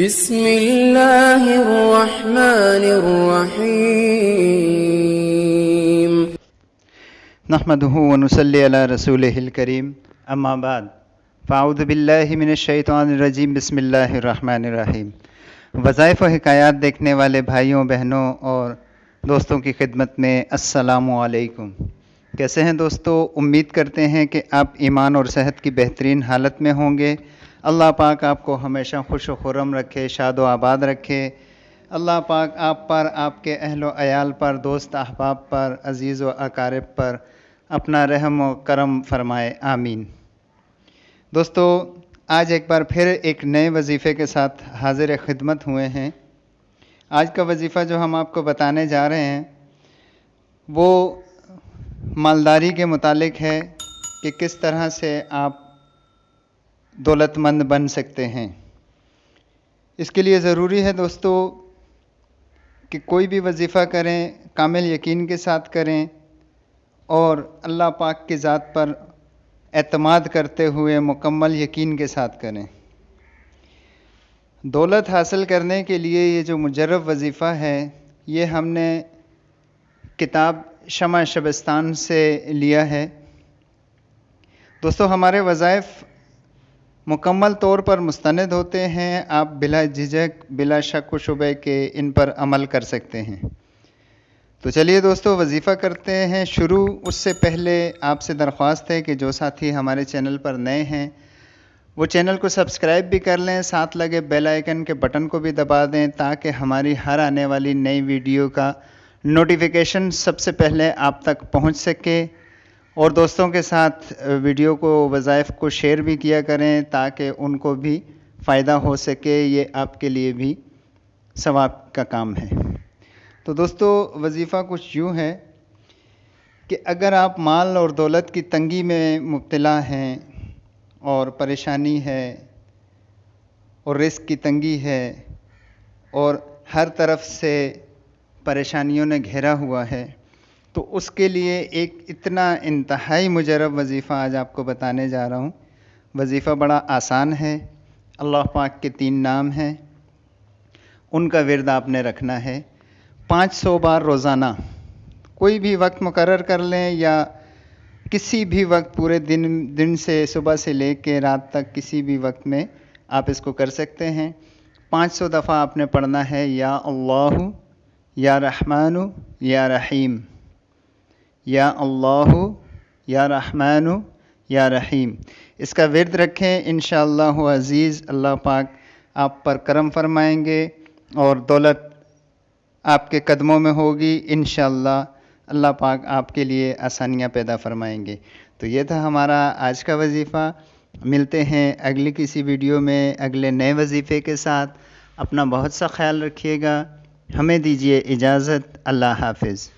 بسم اللہ الرحمن الرحیم نحمده ونصلی علی رسولہ الکریم اما بعد فاعوذ باللہ من الشیطان الرجیم بسم اللہ الرحمن الرحیم۔ وظائف و حکایات دیکھنے والے بھائیوں بہنوں اور دوستوں کی خدمت میں السلام علیکم۔ کیسے ہیں دوستو؟ امید کرتے ہیں کہ آپ ایمان اور صحت کی بہترین حالت میں ہوں گے۔ اللہ پاک آپ کو ہمیشہ خوش و خرم رکھے، شاد و آباد رکھے۔ اللہ پاک آپ پر، آپ کے اہل و عیال پر، دوست احباب پر، عزیز و اقارب پر اپنا رحم و کرم فرمائے، آمین۔ دوستو، آج ایک بار پھر ایک نئے وظیفے کے ساتھ حاضر خدمت ہوئے ہیں۔ آج کا وظیفہ جو ہم آپ کو بتانے جا رہے ہیں وہ مالداری کے متعلق ہے کہ کس طرح سے آپ دولت مند بن سکتے ہیں۔ اس کے لیے ضروری ہے دوستو کہ کوئی بھی وظیفہ کریں کامل یقین کے ساتھ کریں اور اللہ پاک کی ذات پر اعتماد کرتے ہوئے مکمل یقین کے ساتھ کریں۔ دولت حاصل کرنے کے لیے یہ جو مجرب وظیفہ ہے یہ ہم نے کتاب شمع شبستان سے لیا ہے۔ دوستو، ہمارے وظائف مکمل طور پر مستند ہوتے ہیں، آپ بلا جھجک، بلا شک و شبہ کے ان پر عمل کر سکتے ہیں۔ تو چلیے دوستو وظیفہ کرتے ہیں شروع۔ اس سے پہلے آپ سے درخواست ہے کہ جو ساتھی ہمارے چینل پر نئے ہیں وہ چینل کو سبسکرائب بھی کر لیں، ساتھ لگے بیل آئیکن کے بٹن کو بھی دبا دیں تاکہ ہماری ہر آنے والی نئی ویڈیو کا نوٹیفیکیشن سب سے پہلے آپ تک پہنچ سکے، اور دوستوں کے ساتھ ویڈیو کو، وظائف کو شیئر بھی کیا کریں تاکہ ان کو بھی فائدہ ہو سکے۔ یہ آپ کے لیے بھی ثواب کا کام ہے۔ تو دوستو وظیفہ کچھ یوں ہے کہ اگر آپ مال اور دولت کی تنگی میں مبتلا ہیں اور پریشانی ہے اور رزق کی تنگی ہے اور ہر طرف سے پریشانیوں نے گھیرا ہوا ہے، تو اس کے لیے ایک اتنا انتہائی مجرب وظیفہ آج آپ کو بتانے جا رہا ہوں۔ وظیفہ بڑا آسان ہے، اللہ پاک کے 3 نام ہیں، ان کا ورد آپ نے رکھنا ہے 500 بار روزانہ۔ کوئی بھی وقت مقرر کر لیں یا کسی بھی وقت، پورے دن سے، صبح سے لے کے رات تک کسی بھی وقت میں آپ اس کو کر سکتے ہیں۔ 500 دفعہ آپ نے پڑھنا ہے، یا اللہ یا رحمان یا رحیم، یا اللہ یا رحمان یا رحیم۔ اس کا ورد رکھیں، انشاءاللہ عزیز اللہ پاک آپ پر کرم فرمائیں گے اور دولت آپ کے قدموں میں ہوگی انشاءاللہ۔ اللہ پاک آپ کے لیے آسانیاں پیدا فرمائیں گے۔ تو یہ تھا ہمارا آج کا وظیفہ۔ ملتے ہیں اگلی کسی ویڈیو میں اگلے نئے وظیفے کے ساتھ۔ اپنا بہت سا خیال رکھیے گا۔ ہمیں دیجیے اجازت۔ اللہ حافظ۔